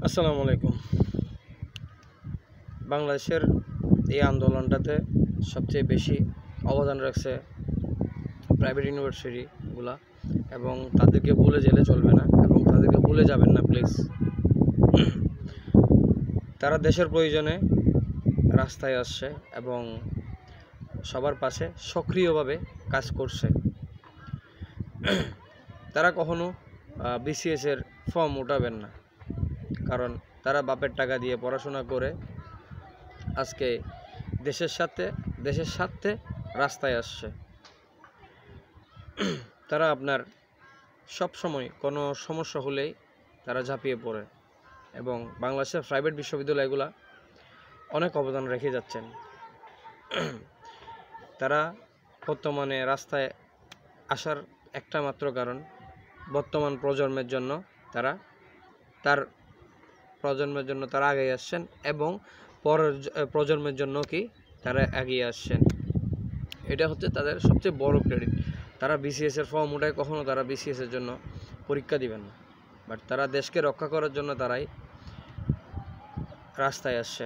আসসালামু আলাইকুম। বাংলাদেশের এই আন্দোলনটাতে সবচেয়ে বেশি অবদান রাখছে প্রাইভেট ইউনিভার্সিটিগুলা, এবং তাদেরকে ভুলে গেলে চলবে না, এবং তাদেরকে ভুলে যাবেন না প্লিজ। তারা দেশের প্রয়োজনে রাস্তায় আসছে এবং সবার পাশে সক্রিয়ভাবে কাজ করছে। তারা কখনো বিসিএসের ফর্ম উঠাবেন না, কারণ তারা বাপের টাকা দিয়ে পড়াশোনা করে আজকে দেশের স্বার্থে রাস্তায় আসছে। তারা আপনার সব সময় কোনো সমস্যা হলেই তারা ঝাঁপিয়ে পড়ে, এবং বাংলাদেশের প্রাইভেট বিশ্ববিদ্যালয়গুলো অনেক অবদান রেখে যাচ্ছেন। তারা বর্তমানে রাস্তায় আসার একটা মাত্র কারণ, বর্তমান প্রজন্মের জন্য তারা এগিয়ে আসছেন, এবং পরের প্রজন্মের জন্য তারা এগিয়ে আসছেন। এটা হচ্ছে তাদের সবচেয়ে বড় ক্রেডিট। তারা বিসিএসের ফর্ম উঠায়, কখনো তারা বিসিএসের জন্য পরীক্ষা দিবেন না, বাট তারা দেশকে রক্ষা করার জন্য তারাই রাস্তায় আসছে।